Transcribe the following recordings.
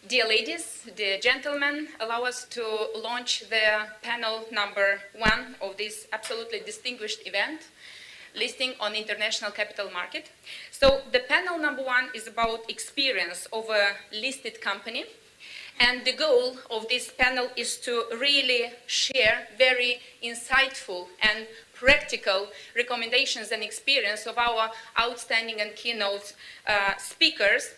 Dear ladies, dear gentlemen, allow us to launch the panel number 1 of this absolutely distinguished event, listing on international capital market. So the panel number 1 is about experience of a listed company. And the goal of this panel is to really share very insightful and practical recommendations and experience of our outstanding and keynote speakers.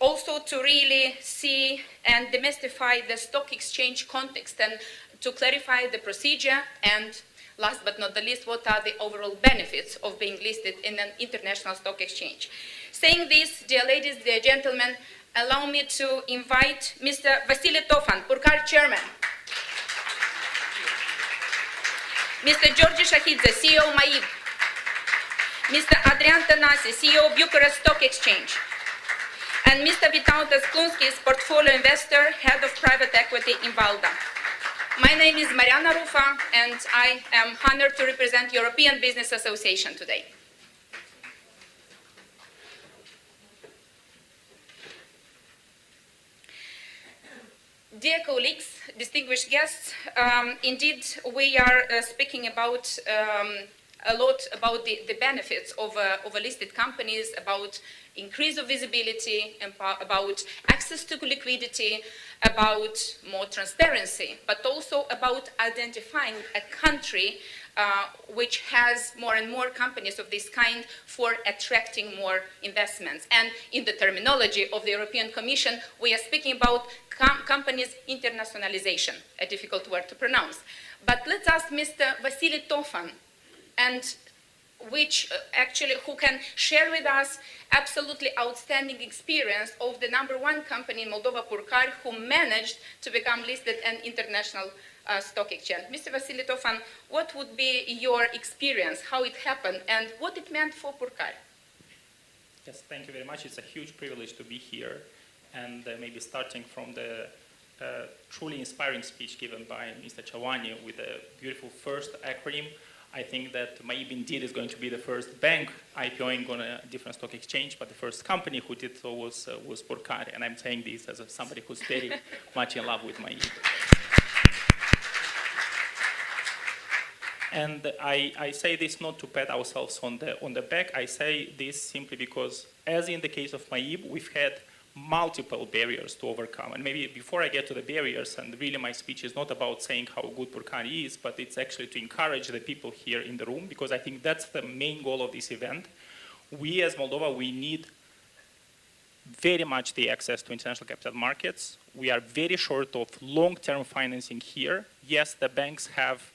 Also to really see and demystify the stock exchange context and to clarify the procedure and last but not the least, what are the overall benefits of being listed in an international stock exchange. Saying this, dear ladies, dear gentlemen, allow me to invite Mr. Vasily Tofan, Purcari Chairman. Mr. Georgi Shahidze, CEO MAIB. Mr. Adrian Tanasi, CEO Bucharest Stock Exchange. And Mr. Vytautas Klunskis, portfolio investor, head of private equity in Valda. My name is Mariana Rufa, and I am honored to represent European Business Association today. Dear colleagues, distinguished guests, indeed we are speaking about a lot about the benefits of listed companies, about increase of visibility, about access to liquidity, about more transparency, but also about identifying a country which has more and more companies of this kind for attracting more investments. And in the terminology of the European Commission, we are speaking about companies' internationalization, a difficult word to pronounce. But let's ask Mr. Vasily Tofan, and who can share with us absolutely outstanding experience of the #1 company in Moldova, Purcari, who managed to become listed an international stock exchange. Mr. Vasily Tofan, what would be your experience, how it happened, and what it meant for Purcari? Yes, thank you very much. It's a huge privilege to be here, and maybe starting from the truly inspiring speech given by Mr. Chavani with a beautiful first acronym. I think that MAIB indeed is going to be the first bank IPOing on a different stock exchange, but the first company who did so was Purcari, and I'm saying this as somebody who's very much in love with MAIB. And I say this not to pat ourselves on the back. I say this simply because, as in the case of MAIB, we've had multiple barriers to overcome. And maybe before I get to the barriers, and really my speech is not about saying how good Purcari is, but it's actually to encourage the people here in the room, because I think that's the main goal of this event. We as Moldova, we need very much the access to international capital markets. We are very short of long-term financing here. Yes, the banks have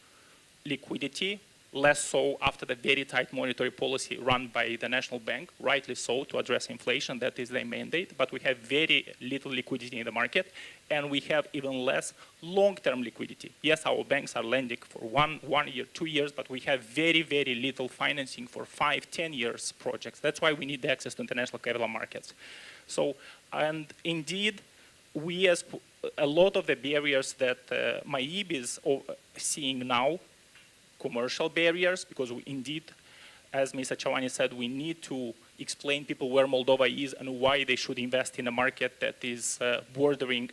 liquidity, less so after the very tight monetary policy run by the National Bank, rightly so, to address inflation. That is their mandate. But we have very little liquidity in the market, and we have even less long-term liquidity. Yes, our banks are lending for one year, 2 years, but we have very, very little financing for 5, 10 years projects. That's why we need the access to international capital markets. So, and indeed, a lot of the barriers that MAIB is seeing now, commercial barriers, because we indeed, as Mr. Chavani said, we need to explain people where Moldova is and why they should invest in a market that is bordering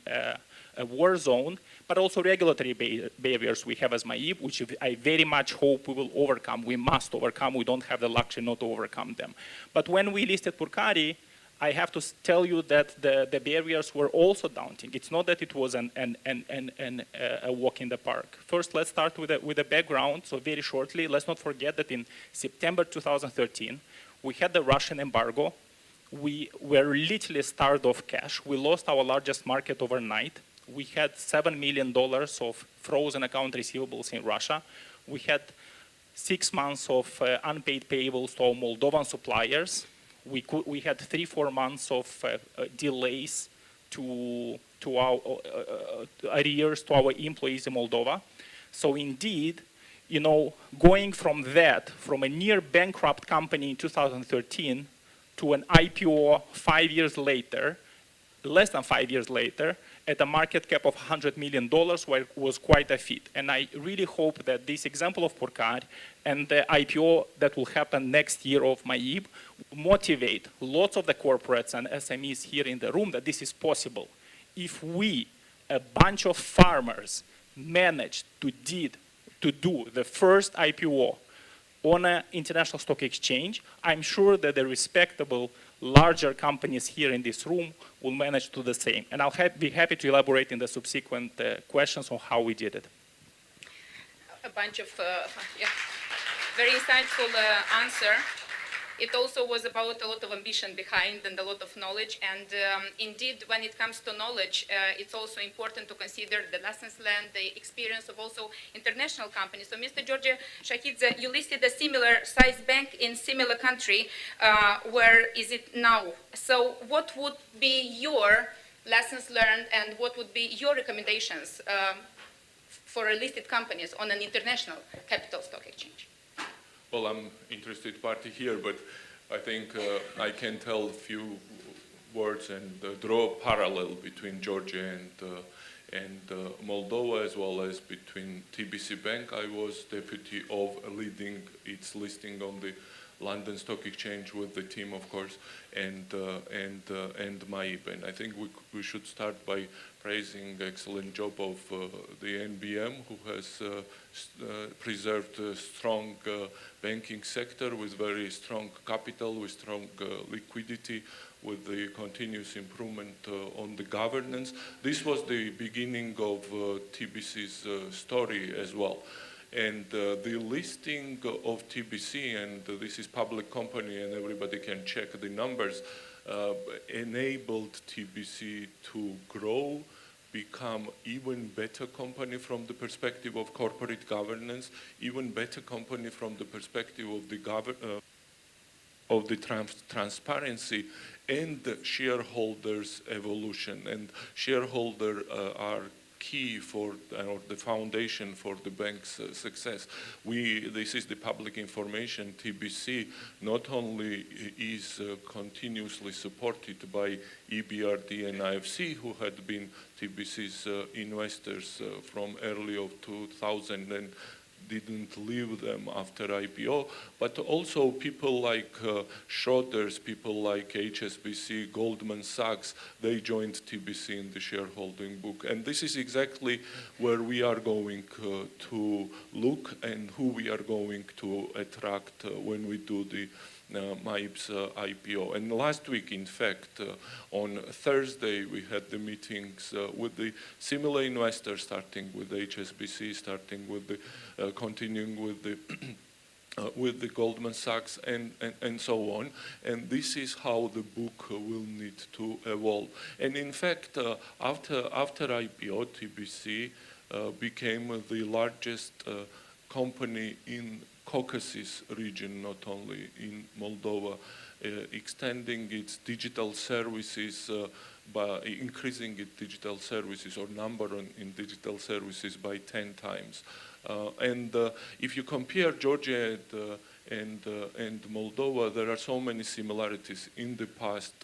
a war zone, but also regulatory barriers we have as MAIB, which I very much hope we will overcome. We must overcome. We don't have the luxury not to overcome them. But when we listed Purcari, I have to tell you that the barriers were also daunting. It's not that it was a walk in the park. First, let's start with the background. So very shortly, let's not forget that in September 2013, we had the Russian embargo. We were literally starved of cash. We lost our largest market overnight. We had $7 million of frozen account receivables in Russia. We had 6 months of unpaid payables to our Moldovan suppliers. We had 3-4 months of delays to our arrears to our employees in Moldova. So indeed, you know, going from a near bankrupt company in 2013 to an IPO 5 years later, less than 5 years later, at a market cap of $100 million was quite a feat. And I really hope that this example of Purcari and the IPO that will happen next year of MAIB motivate lots of the corporates and SMEs here in the room that this is possible. if we, a bunch of farmers, managed to do the first IPO on an international stock exchange, I'm sure that the respectable larger companies here in this room will manage to do the same. And I'll be happy to elaborate in the subsequent questions on how we did it. A bunch of, yeah, very insightful answer. It also was about a lot of ambition behind and a lot of knowledge. And indeed, when it comes to knowledge, it's also important to consider the lessons learned, the experience of also international companies. So, Mr. George Shahidze, you listed a similar size bank in similar country. Where is it now? So, what would be your lessons learned, and what would be your recommendations for listed companies on an international capital stock exchange? Well, I'm interested party here, but I think I can tell a few words and draw a parallel between Georgia and Moldova, as well as between TBC Bank. I was deputy of leading its listing on the London Stock Exchange with the team, of course, and MAIB. And I think we should start by praising the excellent job of the NBM, who has preserved a strong banking sector with very strong capital, with strong liquidity, with the continuous improvement on the governance. This was the beginning of TBC's story as well. And the listing of TBC, and this is public company and everybody can check the numbers, enabled TBC to grow, become even better company from the perspective of corporate governance, even better company from the perspective of the transparency and shareholders' evolution. And shareholders are key for the foundation for the bank's success. This is the public information. TBC not only is continuously supported by EBRD and IFC, who had been TBC's investors from early of 2000 and didn't leave them after IPO, but also people like Schroders, people like HSBC, Goldman Sachs, they joined TBC in the shareholding book. And this is exactly where we are going to look and who we are going to attract when we do the MAIB's IPO. And last week, in fact, on Thursday, we had the meetings with the similar investors, starting with HSBC, starting with the continuing with the with the Goldman Sachs and so on. And this is how the book will need to evolve. And in fact, after IPO, TBC became the largest company in Caucasus region, not only in Moldova, extending its digital services by increasing its digital services or number in digital services by 10 times. And if you compare Georgia and Moldova, there are so many similarities in the past,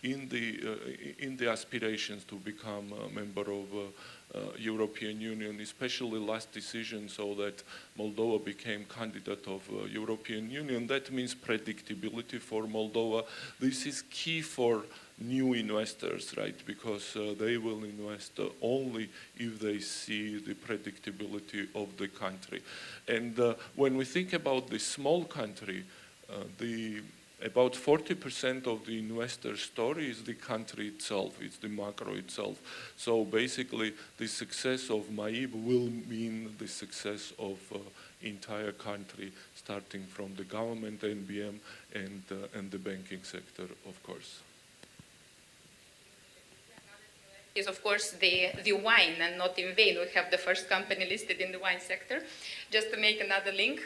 in the aspirations to become a member of European Union, especially last decision, so that Moldova became candidate of European Union. That means predictability for Moldova. This is key for new investors, right? Because they will invest only if they see the predictability of the country. And when we think about the small country, about 40% of the investor story is the country itself, it's the macro itself. So basically, the success of MAIB will mean the success of entire country, starting from the government, NBM, and the banking sector, of course. Is of course the wine, and not in vain we have the first company listed in the wine sector, just to make another link.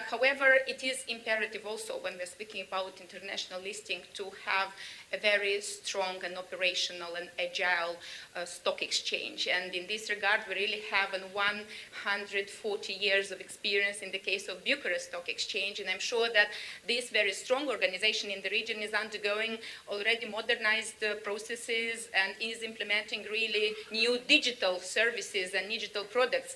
However, it is imperative also when we're speaking about international listing to have a very strong and operational and agile stock exchange. And in this regard, we really have 140 years of experience in the case of Bucharest Stock Exchange. And I'm sure that this very strong organization in the region is undergoing already modernized processes and is implementing really new digital services and digital products.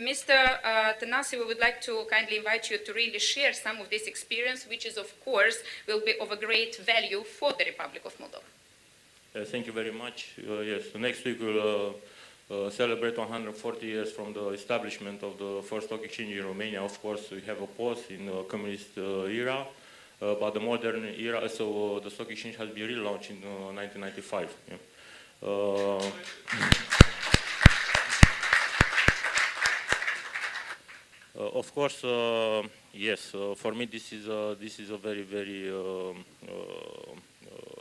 Mr. Tanasi, we would like to kindly invite you to really share some of this experience, which is, of course, will be of a great value for the Republic of Moldova. Thank you very much. Yes, next week we'll celebrate 140 years from the establishment of the first stock exchange in Romania. Of course, we have a pause in the communist era, but the modern era, so the stock exchange has been relaunched in 1995. Yeah. Of course, yes. For me, this is a very, very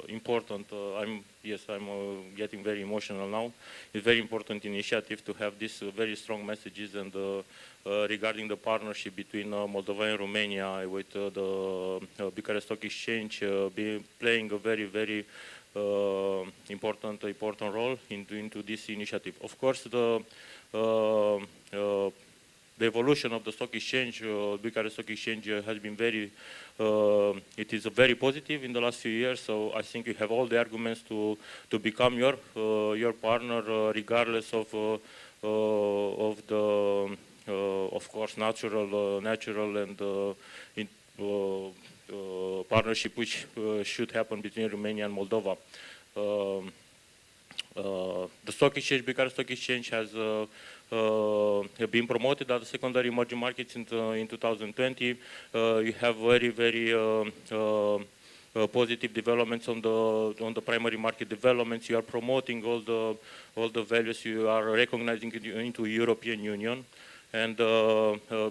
important. I'm getting very emotional now. It's very important initiative to have these very strong messages and regarding the partnership between Moldova and Romania with the Bucharest Stock Exchange playing a very, very important role into this initiative. Of course, the evolution of the stock exchange, Bucharest Stock Exchange, has been very, it is very positive in the last few years. So I think you have all the arguments to become your partner, regardless of the, of course, natural and partnership which should happen between Romania and Moldova. The stock exchange, Bucharest Stock Exchange, has been promoted at the secondary emerging markets in 2020. You have very, very positive developments on the primary market developments. You are promoting all the values. You are recognizing it into European Union. And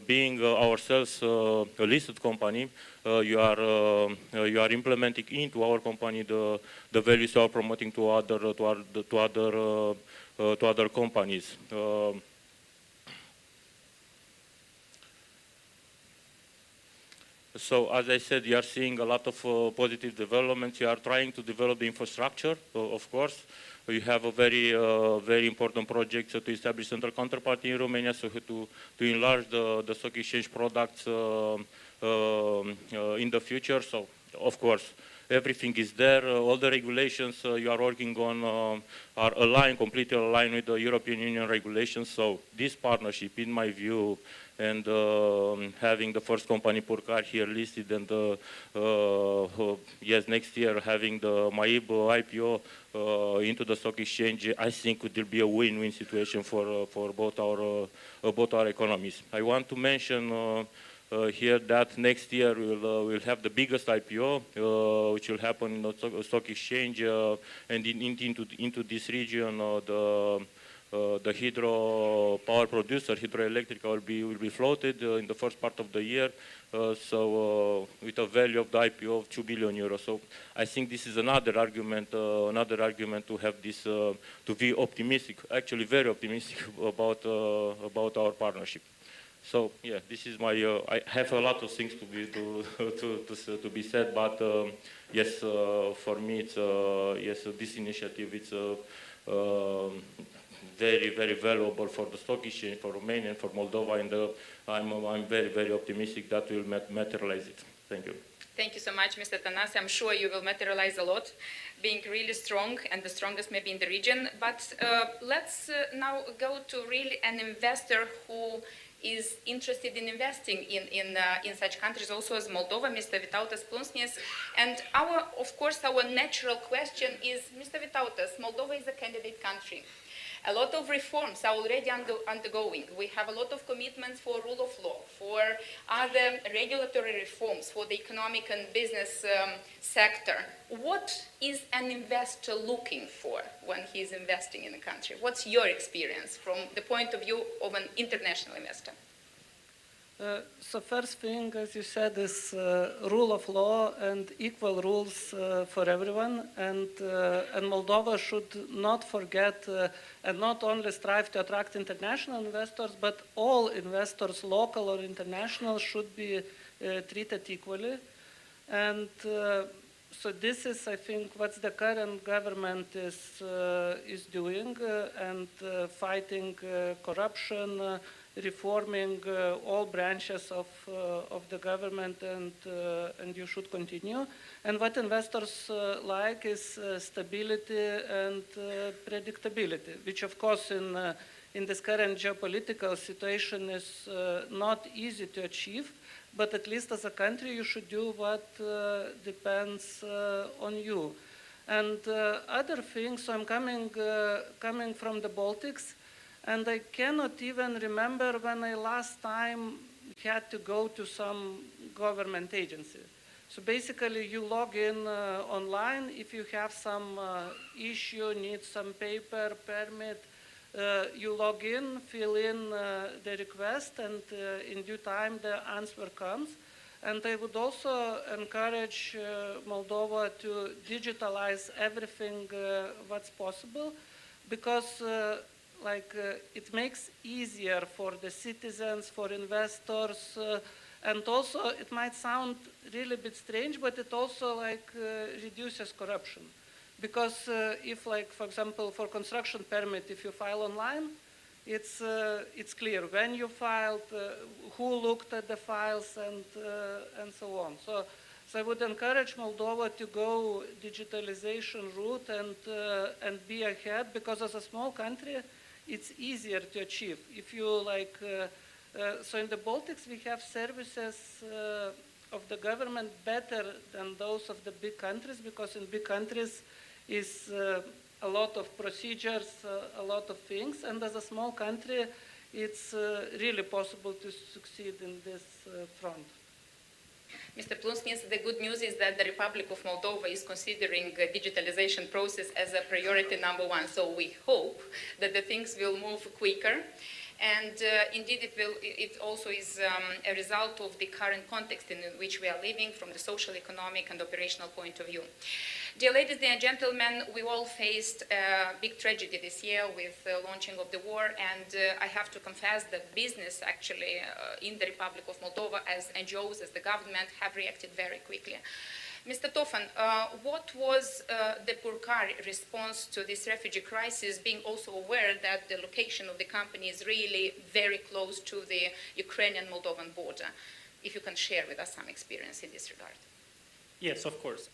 being ourselves a listed company, you are implementing into our company the values you are promoting to other companies. So as I said, you are seeing a lot of positive developments. You are trying to develop the infrastructure, of course. You have a very important project to establish central counterparty in Romania, so to enlarge the stock exchange products in the future. So, of course, everything is there. All the regulations you are working on are completely aligned with the European Union regulations. So this partnership, in my view, and having the first company Purcari here listed, and yes, next year having the MAIB IPO into the stock exchange, I think it will be a win-win situation for both our economies. I want to mention here that next year we'll have the biggest IPO, which will happen in the stock exchange, and into this region, the hydro power producer, Hidroelectrica, will be floated in the first part of the year. So with a value of the IPO of 2 billion euros. So I think this is another argument to have this, to be optimistic, actually very optimistic about our partnership. So yeah, this is my. I have a lot of things to be said, but yes, for me, it's yes, this initiative, it's very, very valuable for the stock exchange, for Romania, and for Moldova, and I'm very, very optimistic that we'll materialize it. Thank you. Thank you so much, Mr. Tănase. I'm sure you will materialize a lot, being really strong and the strongest maybe in the region. But let's now go to really an investor who is interested in investing in such countries also as Moldova, Mr. Vytautas Plunksnis. And of course, our natural question is, Mr. Vytautas, Moldova is a candidate country. A lot of reforms are already undergoing. We have a lot of commitments for rule of law, for other regulatory reforms, for the economic and business sector. What is an investor looking for when he is investing in a country? What's your experience from the point of view of an international investor? So first thing, as you said, is rule of law and equal rules for everyone. And Moldova should not forget and not only strive to attract international investors, but all investors, local or international, should be treated equally. And so this is, I think, what the current government is doing, and fighting corruption, reforming all branches of the government, and you should continue. And what investors like is stability and predictability, which of course in this current geopolitical situation is not easy to achieve, but at least as a country you should do what depends on you. And other things, so I'm coming from the Baltics, and I cannot even remember when I last time had to go to some government agency. So basically, you log in online. If you have some issue, need some paper, permit, you log in, fill in the request, and in due time the answer comes. And I would also encourage Moldova to digitalize everything what's possible, because it makes easier for the citizens, for investors, and also it might sound really a bit strange, but it also reduces corruption. Because if, for example, for construction permit, if you file online, it's clear when you filed, who looked at the files, and so on. So I would encourage Moldova to go digitalization route and be ahead, because as a small country, it's easier to achieve. If you so in the Baltics, we have services of the government better than those of the big countries, because in big countries is a lot of procedures, a lot of things, and as a small country, it's really possible to succeed in this front. Mr. Plunskis, the good news is that the Republic of Moldova is considering the digitalization process as a priority number one. So we hope that the things will move quicker. And indeed, it also is a result of the current context in which we are living from the social, economic, and operational point of view. Dear ladies and gentlemen, we all faced a big tragedy this year with the launching of the war, and I have to confess that business actually in the Republic of Moldova, as NGOs, as the government, have reacted very quickly. Mr. Tofan, what was the Purcari response to this refugee crisis, being also aware that the location of the company is really very close to the Ukrainian-Moldovan border? If you can share with us some experience in this regard. Yes, of course.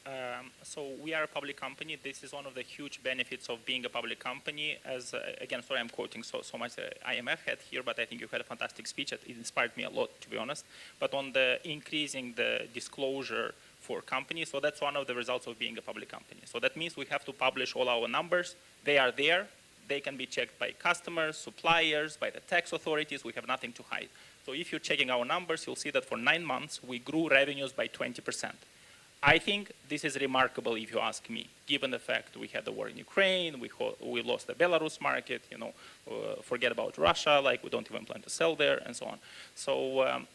So we are a public company. This is one of the huge benefits of being a public company. As again, sorry, I'm quoting so much IMF head here, but I think you had a fantastic speech. It inspired me a lot, to be honest. But on the increasing the disclosure for companies, so that's one of the results of being a public company. So that means we have to publish all our numbers. They are there. They can be checked by customers, suppliers, by the tax authorities. We have nothing to hide. So if you're checking our numbers, you'll see that for 9 months, we grew revenues by 20%. I think this is remarkable, if you ask me, given the fact we had the war in Ukraine, we lost the Belarus market, forget about Russia, we don't even plan to sell there, and so on.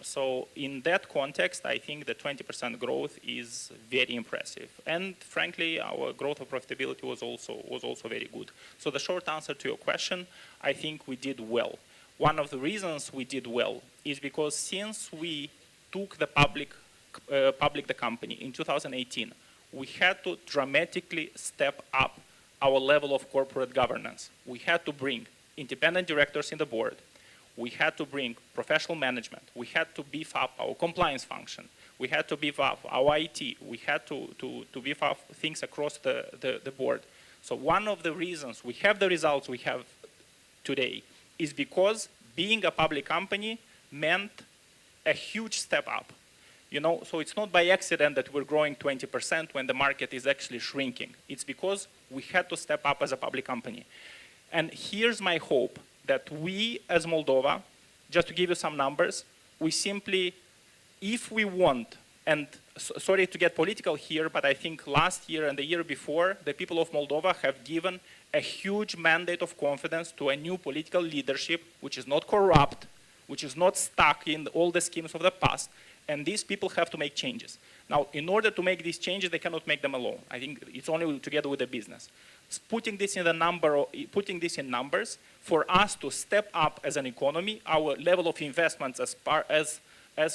So in that context, I think the 20% growth is very impressive. And frankly, our growth of profitability was also very good. So the short answer to your question, I think we did well. One of the reasons we did well is because since we took the the company in 2018, we had to dramatically step up our level of corporate governance. We had to bring independent directors in the board. We had to bring professional management. We had to beef up our compliance function. We had to beef up our IT. We had to beef up things across the board. So one of the reasons we have the results we have today is because being a public company meant a huge step up. So it's not by accident that we're growing 20% when the market is actually shrinking. It's because we had to step up as a public company. And here's my hope that we, as Moldova, just to give you some numbers, we simply, if we want, and sorry to get political here, but I think last year and the year before, the people of Moldova have given a huge mandate of confidence to a new political leadership, which is not corrupt, which is not stuck in all the schemes of the past. And these people have to make changes. Now, in order to make these changes, they cannot make them alone. I think it's only together with the business. Putting this in numbers, for us to step up as an economy, our level of investments as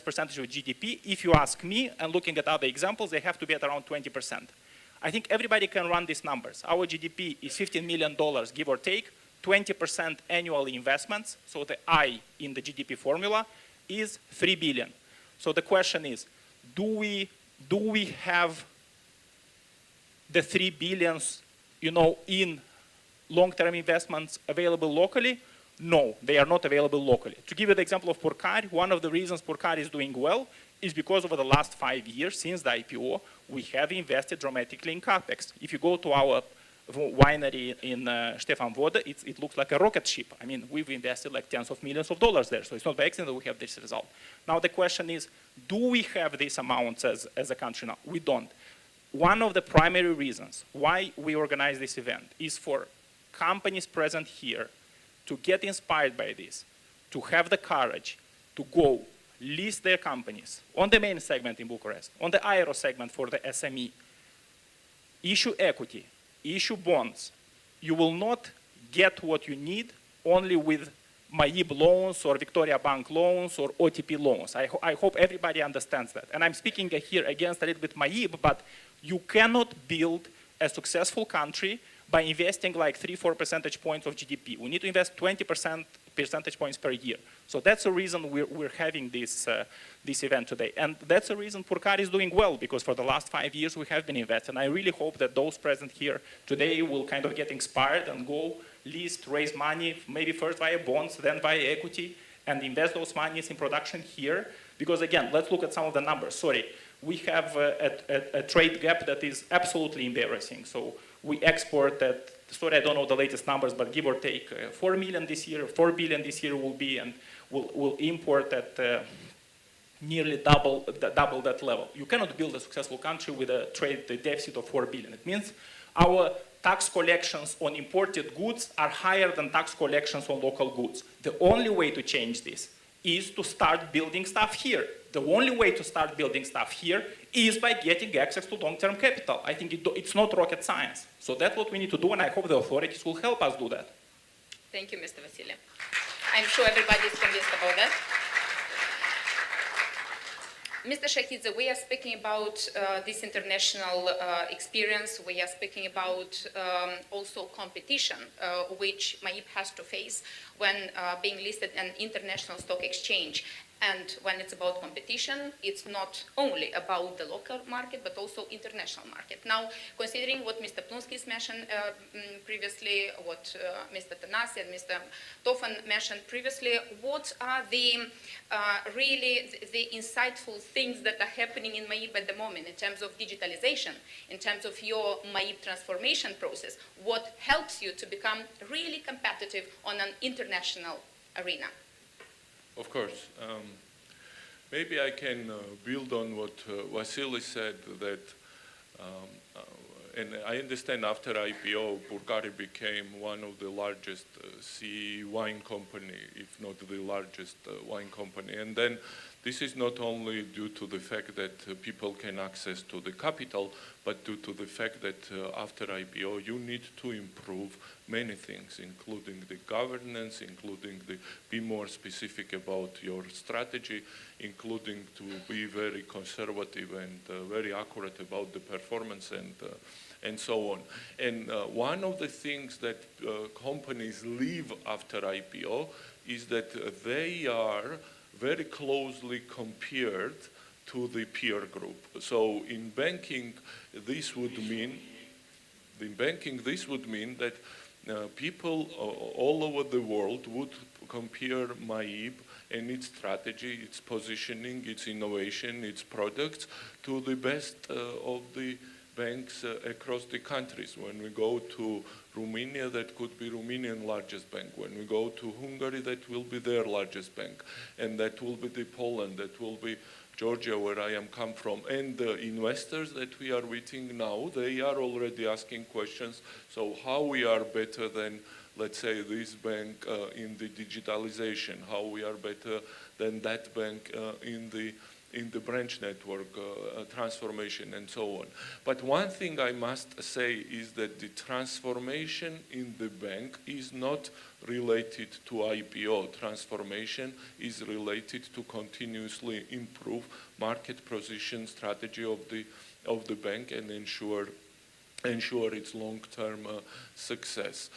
percentage of GDP, if you ask me, and looking at other examples, they have to be at around 20%. I think everybody can run these numbers. Our GDP is $15 million, give or take, 20% annual investments, so the I in the GDP formula is 3 billion. So the question is, do we have the 3 billions, in long-term investments available locally? No, they are not available locally. To give you the example of Purcari, one of the reasons Purcari is doing well is because over the last 5 years, since the IPO, we have invested dramatically in CapEx. If you go to our winery in Stefan Voda, it looks like a rocket ship. I mean, we've invested like tens of millions of dollars there, so it's not by accident that we have this result. Now the question is, do we have these amounts as a country now? We don't. One of the primary reasons why we organize this event is for companies present here to get inspired by this, to have the courage to go list their companies on the main segment in Bucharest, on the Aero segment for the SME, issue equity, issue bonds. You will not get what you need only with MAIB loans or Victoria Bank loans or OTP loans. I hope everybody understands that. And I'm speaking here against a little bit MAIB, but you cannot build a successful country by investing like 3-4 percentage points of GDP. We need to invest 20 percentage points per year. So that's the reason we're having this event today. And that's the reason Purcari is doing well, because for the last 5 years we have been investing. I really hope that those present here today will kind of get inspired and go list, raise money, maybe first via bonds, then via equity, and invest those monies in production here. Because again, let's look at some of the numbers. Sorry, we have a trade gap that is absolutely embarrassing. So we export at, sorry, I don't know the latest numbers, but give or take 4 million this year, 4 billion this year will be, and we'll import at nearly double that level. You cannot build a successful country with a trade deficit of 4 billion. It means our tax collections on imported goods are higher than tax collections on local goods. The only way to change this is to start building stuff here. The only way to start building stuff here is by getting access to long-term capital. I think it's not rocket science. So that's what we need to do, and I hope the authorities will help us do that. Thank you, Mr. Vasile. I'm sure everybody is convinced about that. Mr. Shahidze, we are speaking about this international experience. We are speaking about also competition, which MAIB has to face when being listed on international stock exchange. And when it's about competition, it's not only about the local market, but also international market. Now, considering what Mr. Plunskis mentioned previously, what Mr. Tanasi and Mr. Tofan mentioned previously, what are the really the insightful things that are happening in MAIB at the moment in terms of digitalization, in terms of your MAIB transformation process? What helps you to become really competitive on an international arena? Of course. Maybe I can build on what Vasily said, that, and I understand after IPO, Purcari became one of the largest CE wine company, if not the largest wine company. And then this is not only due to the fact that people can access to the capital, but due to the fact that after IPO, you need to improve many things, including the governance, including be more specific about your strategy, including to be very conservative and very accurate about the performance and so on. And one of the things that companies leave after IPO is that they are very closely compared to the peer group. So in banking, this would mean that people all over the world would compare MAIB and its strategy, its positioning, its innovation, its products to the best of the banks across the countries. When we go to Romania, that could be Romanian largest bank. When we go to Hungary, that will be their largest bank. And that will be the Poland, that will be Georgia, where I am come from. And the investors that we are meeting now, they are already asking questions. So how we are better than, let's say, this bank in the digitalization, how we are better than that bank in the branch network transformation and so on. But one thing I must say is that the transformation in the bank is not related to IPO. Transformation is related to continuously improve market position strategy of the bank and ensure its long-term success.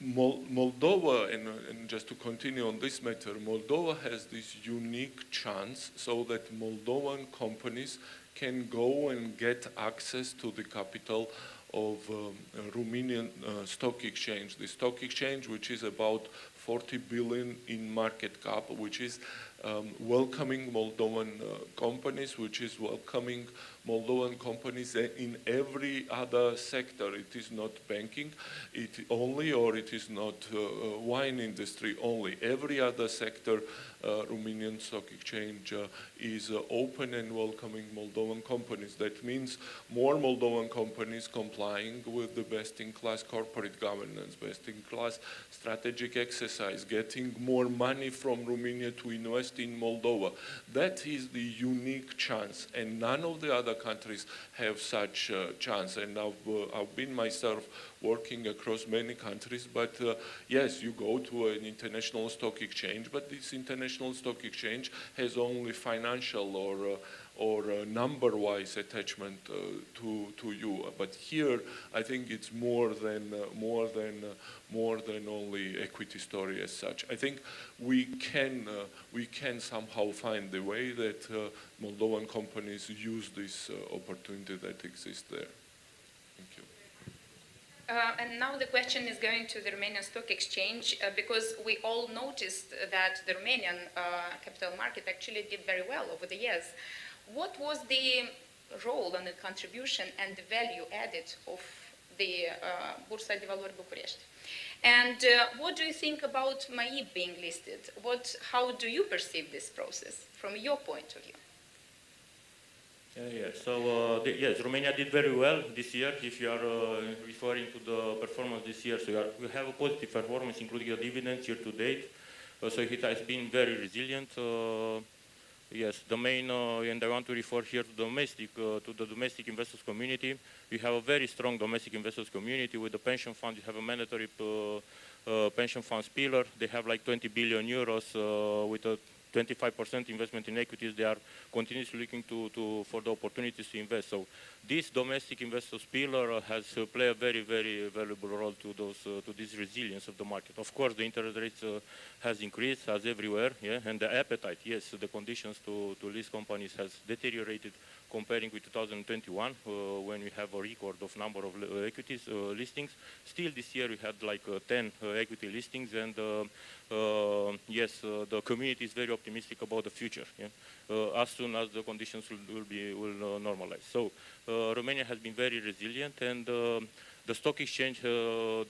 Moldova, and just to continue on this matter, Moldova has this unique chance so that Moldovan companies can go and get access to the capital of Romanian stock exchange. The stock exchange, which is about 40 billion in market cap, which is welcoming Moldovan companies, which is welcoming Moldovan companies in every other sector. It is not banking only, or it is not wine industry only. Every other sector, Romanian Stock Exchange is open and welcoming Moldovan companies. That means more Moldovan companies complying with the best-in-class corporate governance, best-in-class strategic exercise, getting more money from Romania to invest in Moldova. That is the unique chance, and none of the other countries have such a chance. And I've been myself working across many countries, but yes, you go to an international stock exchange, but this international stock exchange has only financial or number-wise attachment to you. But here, I think it's more than only equity story as such. I think we can somehow find the way that Moldovan companies use this opportunity that exists there. Thank you. And now the question is going to the Romanian Stock Exchange because we all noticed that the Romanian capital market actually did very well over the years. What was the role and the contribution and the value added of the Bursa de Valori Bucharest? And what do you think about MAIB being listed? How do you perceive this process from your point of view? Yes, Romania did very well this year. If you are referring to the performance this year, so we have a positive performance, including the dividends year to date. So it has been very resilient. Yes, the main, and I want to refer here to the domestic investors community. We have a very strong domestic investors community. With the pension fund, you have a mandatory pension funds pillar. They have like 20 billion euros with a 25% investment in equities. They are continuously looking for the opportunities to invest. So this domestic investors pillar has played a very, very valuable role to this resilience of the market. Of course, the interest rates has increased as everywhere, yeah, and the appetite, yes, the conditions to list companies has deteriorated comparing with 2021 when we have a record of number of equities listings. Still this year we had like 10 equity listings, and yes, the community is very optimistic about the future, yeah? As soon as the conditions will normalize. So Romania has been very resilient, and the stock exchange, the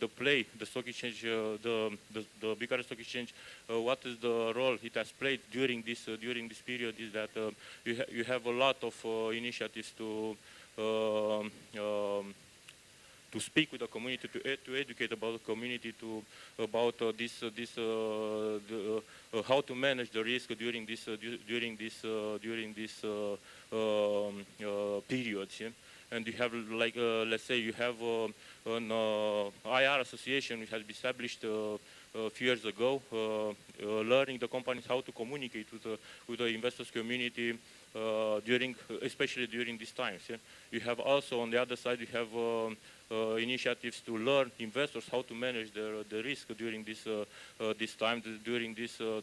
Bucharest Stock Exchange, what is the role it has played during this period is that you have a lot of initiatives to speak with the community, to educate about the community, about how to manage the risk during this periods. Yeah? And you have, like, let's say, you have an IR association which has been established a few years ago, learning the companies how to communicate with the investors community especially during these times. Yeah? You have also, on the other side, you have initiatives to learn investors how to manage the risk during this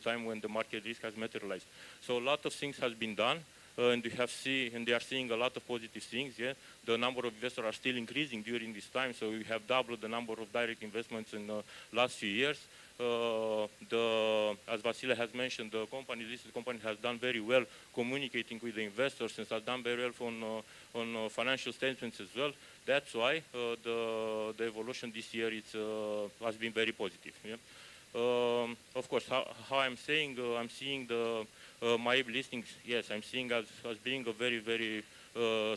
time when the market risk has materialized. So a lot of things has been done. And they are seeing a lot of positive things. Yeah, the number of investors are still increasing during this time. So we have doubled the number of direct investments in the last few years. As Vasile has mentioned, the listed company has done very well communicating with the investors, and has done very well on financial statements as well. That's why the evolution this year has been very positive. Yeah? Of course, how I'm seeing the MAIB listings, yes, I'm seeing as being a very, very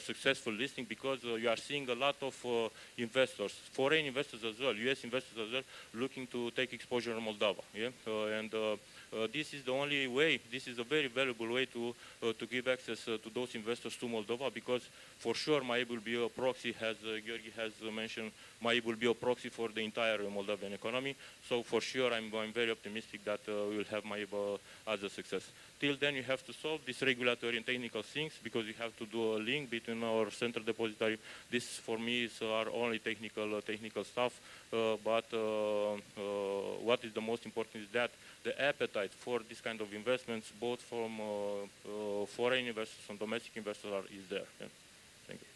successful listing, because you are seeing a lot of investors, foreign investors as well, US investors as well, looking to take exposure in Moldova. Yeah? And this is the only way, this is a very valuable way to give access to those investors to Moldova, because for sure MAIB will be a proxy, as Georgi has mentioned, MAIB will be a proxy for the entire Moldovan economy. So for sure I'm very optimistic that we will have MAIB as a success. Till then you have to solve these regulatory and technical things, because you have to do a link between our central depository. This for me is our only technical stuff, but what is the most important is that the appetite for this kind of investments, both from foreign investors and domestic investors, is there. Yeah. Thank you.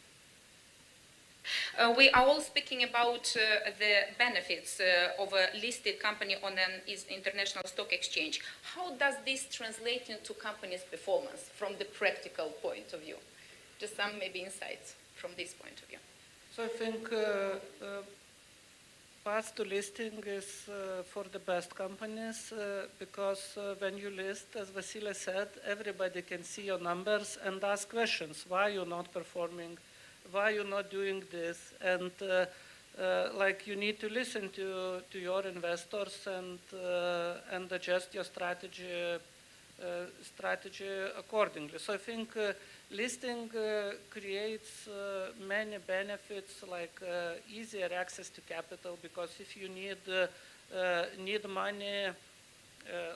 We are all speaking about the benefits of a listed company on an international stock exchange. How does this translate into company's performance from the practical point of view? Just some maybe insights from this point of view. So I think path to listing is for the best companies because when you list, as Vasile said, everybody can see your numbers and ask questions. Why you're not performing? Why you're not doing this? And like you need to listen to your investors and adjust your strategy accordingly. So I think listing creates many benefits like easier access to capital, because if you need money,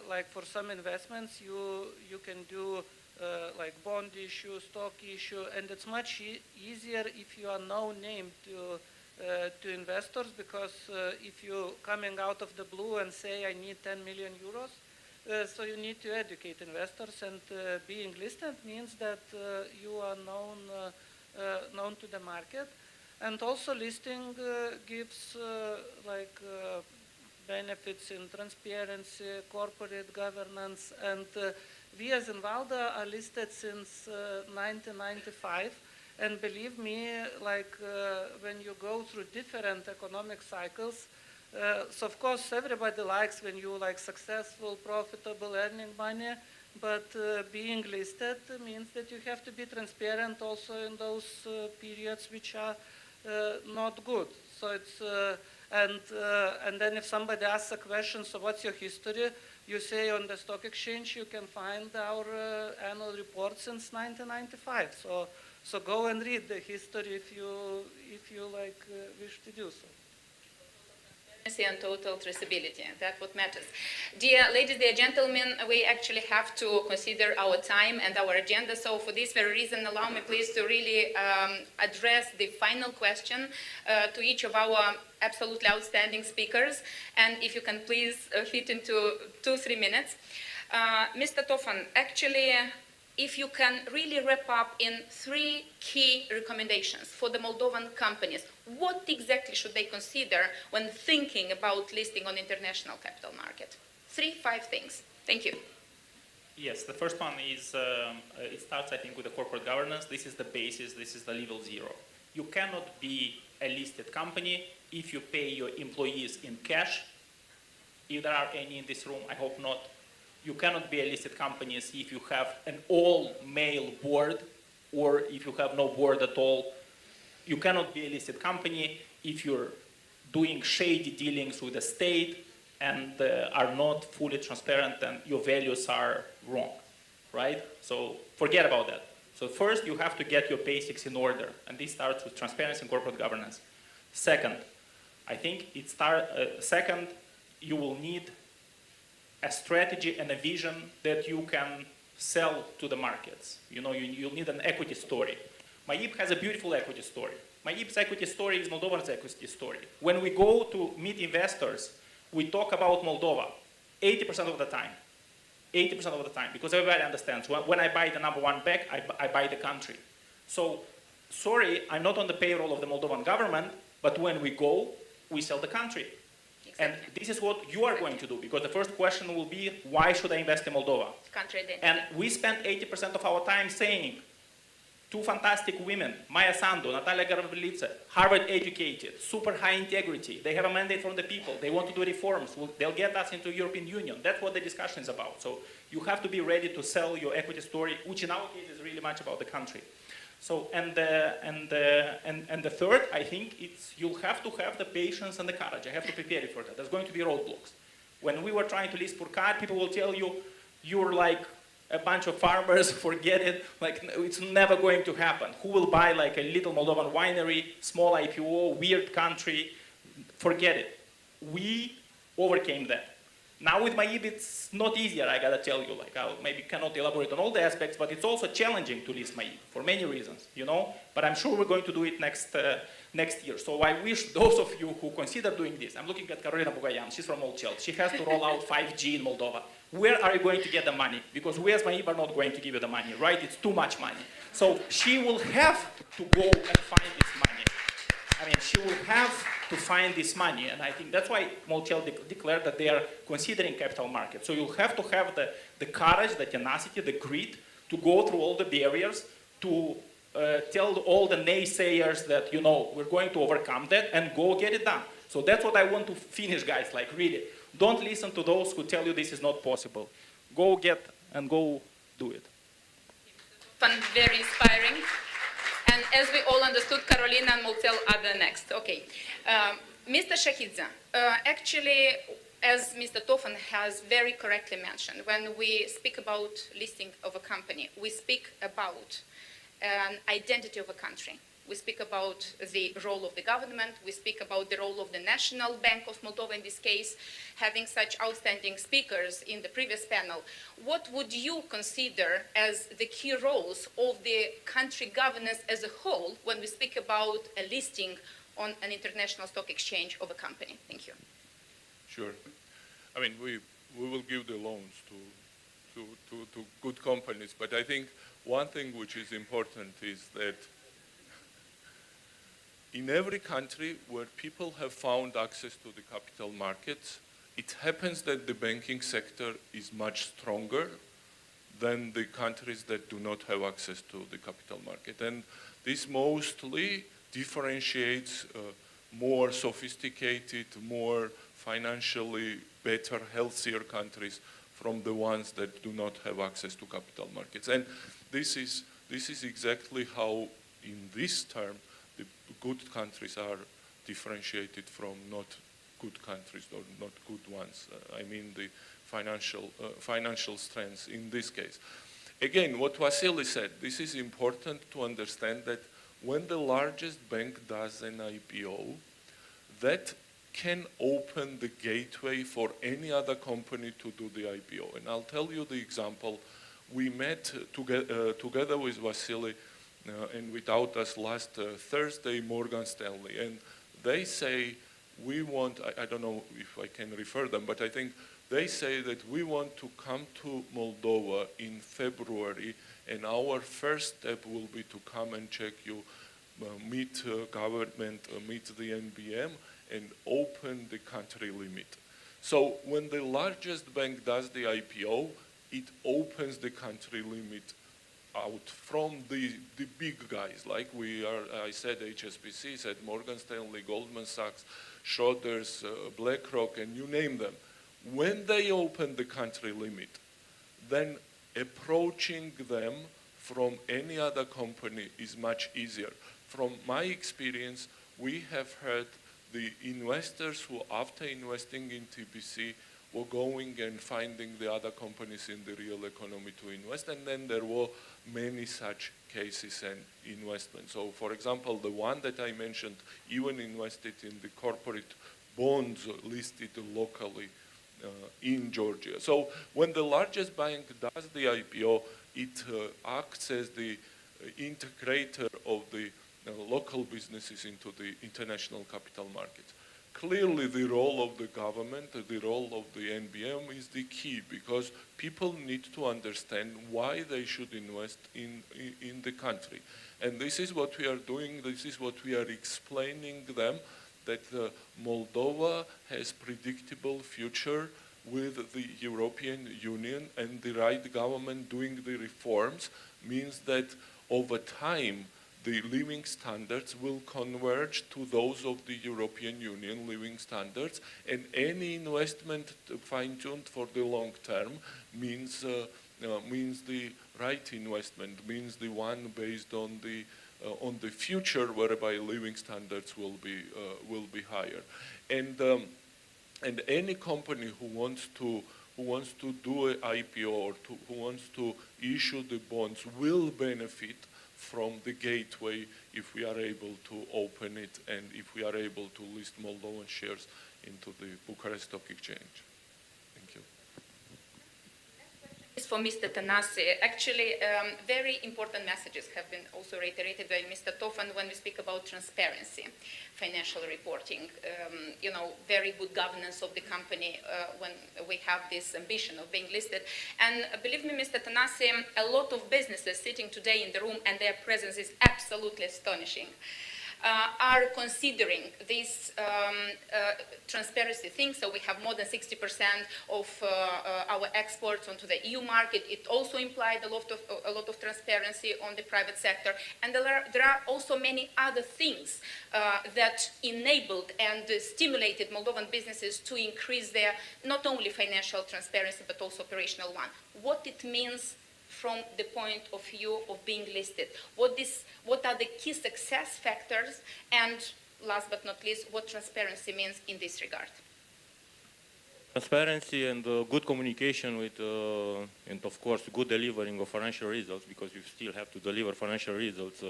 like for some investments, you can do like bond issue, stock issue, and it's much easier if you are no name to investors, because if you coming out of the blue and say I need 10 million euros, so you need to educate investors, and being listed means that you are known to the market, and also listing gives benefits in transparency, corporate governance, and we as Invalda are listed since 1995, and believe me, when you go through different economic cycles, so of course everybody likes when you successful, profitable, earning money, but being listed means that you have to be transparent also in those periods which are not good. So it's and then if somebody asks a question, so what's your history? You say on the stock exchange you can find our annual report since 1995. So go and read the history if you wish to do so. And total traceability, that's what matters. Dear ladies, dear gentlemen, we actually have to consider our time and our agenda, so for this very reason, allow me please to really address the final question to each of our absolutely outstanding speakers, and if you can please fit into 2-3 minutes. Mr. Tofan, actually, if you can really wrap up in 3 key recommendations for the Moldovan companies, what exactly should they consider when thinking about listing on international capital market? 3-5 things. Thank you. Yes, the first one is, it starts, I think, with the corporate governance. This is the basis, this is the level 0. You cannot be a listed company if you pay your employees in cash. If there are any in this room, I hope not. You cannot be a listed company if you have an all-male board, or if you have no board at all. You cannot be a listed company if you're doing shady dealings with the state and are not fully transparent and your values are wrong, right? So forget about that. So first you have to get your basics in order, and this starts with transparency and corporate governance. Second, I think second, you will need a strategy and a vision that you can sell to the markets. You'll need an equity story. MAIB has a beautiful equity story. MAIB's equity story is Moldovan's equity story. When we go to meet investors, we talk about Moldova 80% of the time. 80% of the time, because everybody understands. When I buy the #1 bag, I buy the country. So, sorry, I'm not on the payroll of the Moldovan government, but when we go, we sell the country. And this is what you are going to do, because the first question will be, why should I invest in Moldova? Country identity. And we spend 80% of our time saying, 2 fantastic women, Maya Sandu, Natalia Garbelica, Harvard educated, super high integrity, they have a mandate from the people, they want to do reforms, they'll get us into European Union. That's what the discussion is about. So you have to be ready to sell your equity story, which in our case is really much about the country. So, and the third, I think, you'll have to have the patience and the courage. I have to prepare you for that. There's going to be roadblocks. When we were trying to list Purcari, people will tell you, you're like a bunch of farmers, forget it, it's never going to happen. Who will buy like a little Moldovan winery, small IPO, weird country, forget it. We overcame that. Now with MAIB, it's not easier, I gotta tell you. I maybe cannot elaborate on all the aspects, but it's also challenging to list MAIB for many reasons, But I'm sure we're going to do it next year. So I wish those of you who consider doing this, I'm looking at Carolina Bugayan, she's from Olchel. She has to roll out 5G in Moldova. Where are you going to get the money? Because we as MAIB are not going to give you the money, right? It's too much money. So she will have to go and find this money. I mean, she will have to find this money, and I think that's why Moltel declared that they are considering capital markets. So you'll have to have the courage, the tenacity, the grit to go through all the barriers, to tell all the naysayers that, you know, we're going to overcome that and go get it done. So that's what I want to finish, guys, like really. Don't listen to those who tell you this is not possible. Go get and go do it. Fun, very inspiring. And as we all understood, Carolina and Moltel are the next. Okay. Mr. Shahidze, actually, as Mr. Tofan has very correctly mentioned, when we speak about listing of a company, we speak about an identity of a country. We speak about the role of the government. We speak about the role of the National Bank of Moldova in this case, having such outstanding speakers in the previous panel. What would you consider as the key roles of the country governance as a whole when we speak about a listing on an international stock exchange of a company? Thank you. Sure. I mean, we will give the loans to good companies, but I think one thing which is important is that in every country where people have found access to the capital markets, it happens that the banking sector is much stronger than the countries that do not have access to the capital market. And this mostly differentiates more sophisticated, more financially better, healthier countries from the ones that do not have access to capital markets. And this is exactly how, in this term, the good countries are differentiated from not good countries or not good ones. I mean the financial strengths in this case. Again, what Vasily said, this is important to understand that when the largest bank does an IPO, that can open the gateway for any other company to do the IPO. And I'll tell you the example. We met together with Vasily and without us last Thursday, Morgan Stanley. And they say, we want, I don't know if I can refer them, but I think they say that we want to come to Moldova in February, and our first step will be to come and check you, meet government, meet the NBM, and open the country limit. So when the largest bank does the IPO, it opens the country limit out from the big guys, like we are, I said HSBC, said Morgan Stanley, Goldman Sachs, Schroders, BlackRock, and you name them. When they open the country limit, then approaching them from any other company is much easier. From my experience, we have heard the investors who, after investing in TBC, were going and finding the other companies in the real economy to invest, and then there were many such cases and investments. So, for example, the one that I mentioned even invested in the corporate bonds listed locally in Georgia. So, when the largest bank does the IPO, it acts as the integrator of the local businesses into the international capital markets. Clearly, the role of the government, the role of the NBM is the key, because people need to understand why they should invest in the country. And this is what we are doing, this is what we are explaining them, that Moldova has predictable future with the European Union, and the right government doing the reforms means that over time the living standards will converge to those of the European Union living standards, and any investment fine-tuned for the long term means the right investment, means the one based on the future, whereby living standards will be higher. And any company who wants to do an IPO or who wants to issue the bonds will benefit from the gateway if we are able to open it and if we are able to list Moldovan shares into the Bucharest Stock Exchange. Thank you. Is for Mr. Tanase. Actually, very important messages have been also reiterated by Mr. Tofan when we speak about transparency, financial reporting, very good governance of the company when we have this ambition of being listed. And believe me, Mr. Tanase, a lot of businesses sitting today in the room, and their presence is absolutely astonishing. are considering this transparency thing. So we have more than 60% of our exports onto the EU market. It also implied a lot of transparency on the private sector. And there are also many other things that enabled and stimulated Moldovan businesses to increase their not only financial transparency but also operational one. What it means from the point of view of being listed. What are the key success factors, and last but not least, what transparency means in this regard? Transparency and good communication with, and of course, good delivering of financial results, because you still have to deliver financial results.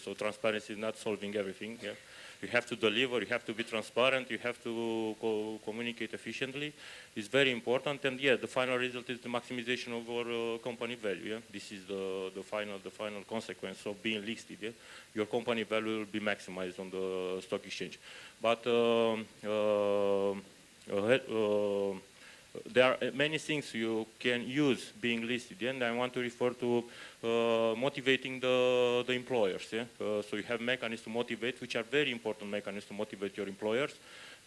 So transparency is not solving everything. Yeah? You have to deliver, you have to be transparent, you have to communicate efficiently. It's very important, and yeah, the final result is the maximization of our company value. Yeah? This is the final consequence of being listed. Yeah? Your company value will be maximized on the stock exchange. But there are many things you can use being listed, and I want to refer to motivating the employers. Yeah? So you have mechanisms to motivate, which are very important mechanisms to motivate your employers.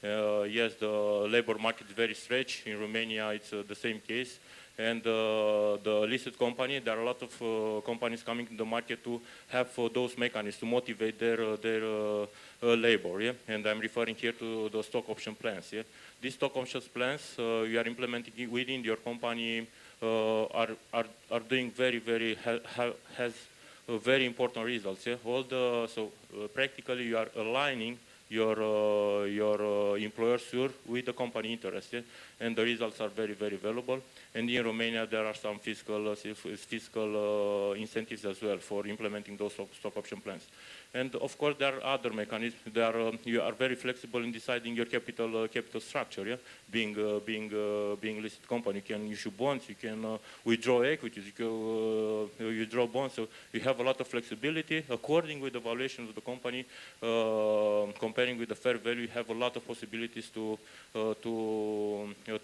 Yes, the labor market is very stretched. In Romania, it's the same case. And the listed company, there are a lot of companies coming to the market to have those mechanisms to motivate their labor. Yeah? And I'm referring here to the stock option plans. Yeah? These stock option plans you are implementing within your company are doing very has very important results. Yeah? So practically you are aligning your employers with the company interest, yeah? And the results are very valuable. And in Romania, there are some fiscal incentives as well for implementing those stock option plans. And of course, there are other mechanisms. You are very flexible in deciding your capital structure. Yeah? Being listed company, you can issue bonds, you can withdraw equities, you can withdraw bonds. So you have a lot of flexibility according with the valuation of the company. Comparing with the fair value, you have a lot of possibilities to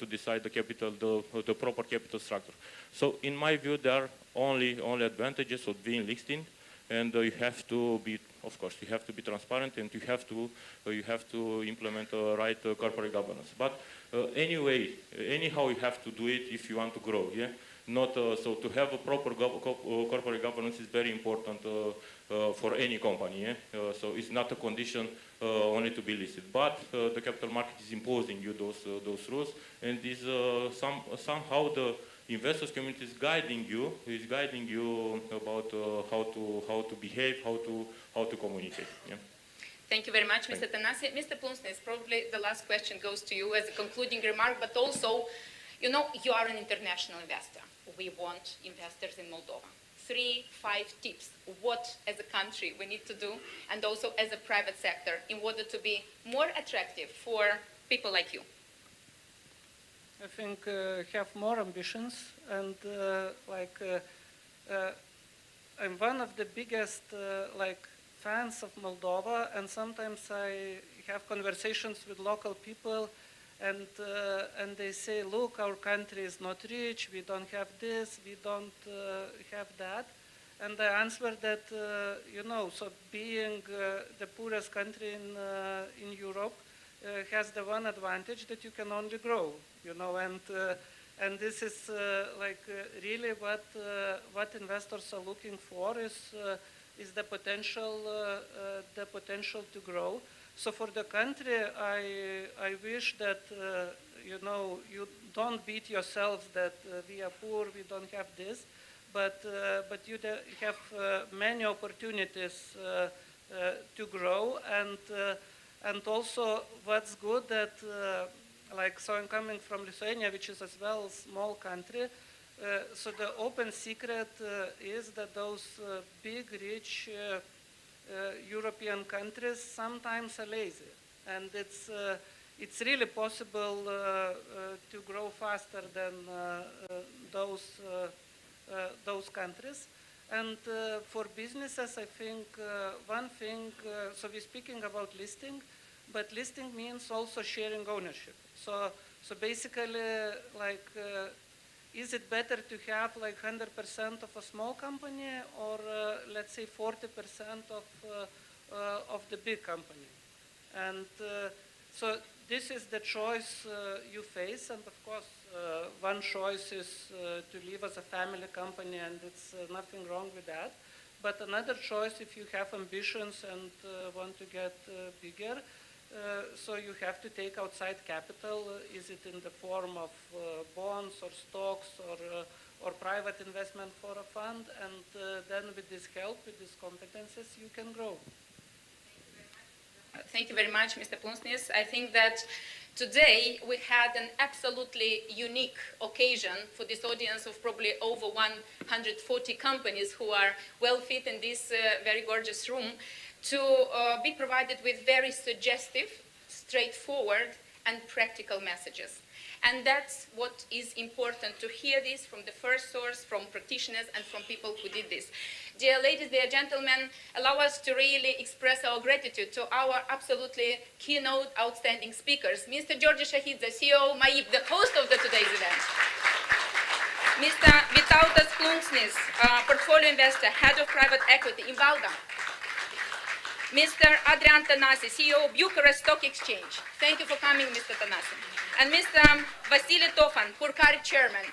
decide the proper capital structure. So in my view, there are only advantages of being listed. And you have to be, of course, you have to be transparent, and you have to implement the right corporate governance. But anyhow, you have to do it if you want to grow. Yeah, not so to have a proper corporate governance is very important for any company. Yeah? So it's not a condition only to be listed, but the capital market is imposing you those rules, and is somehow the investors community is guiding you about how to behave, how to communicate. Yeah. Thank you very much, Mr. Tănase. Mr. Plunksnens, probably the last question goes to you as a concluding remark, but also, you know, you are an international investor. We want investors in Moldova. 3-5 tips, what as a country we need to do, and also as a private sector, in order to be more attractive for people like you. I think have more ambitions, and I'm one of the biggest fans of Moldova, and sometimes I have conversations with local people, and they say, look, our country is not rich, we don't have this, we don't have that, and I answer that so being the poorest country in Europe has the one advantage that you can only grow, and this is really what investors are looking for is the potential to grow. So for the country, I wish that you don't beat yourselves that we are poor, we don't have this, but you have many opportunities to grow, and also what's good that so I'm coming from Lithuania, which is as well a small country. So the open secret is that those big, rich European countries sometimes are lazy, and it's really possible to grow faster than those countries. And for businesses, I think one thing. So we're speaking about listing, but listing means also sharing ownership. So basically, is it better to have 100% of a small company, or let's say 40% of the big company. And so this is the choice you face, and of course, one choice is to live as a family company, and it's nothing wrong with that. But another choice, if you have ambitions and want to get bigger, so you have to take outside capital. Is it in the form of bonds or stocks or private investment for a fund? And then with this help, with these competences, you can grow. Thank you very much, Mr. Plunsnis. I think that today we had an absolutely unique occasion for this audience of probably over 140 companies who are well fit in this very gorgeous room to be provided with very suggestive, straightforward, and practical messages. And that's what is important, to hear this from the first source, from practitioners and from people who did this. Dear ladies, dear gentlemen, allow us to really express our gratitude to our absolutely keynote outstanding speakers. Mr. Georgi Shahidze, CEO MAIB, the host of today's event. Mr. Vytautas Plunsnis, portfolio investor, head of private equity in Valga. Mr. Adrian Tanasi, CEO Bucharest Stock Exchange. Thank you for coming, Mr. Tanasi. And Mr. Vasily Tofan, Purcari chairman.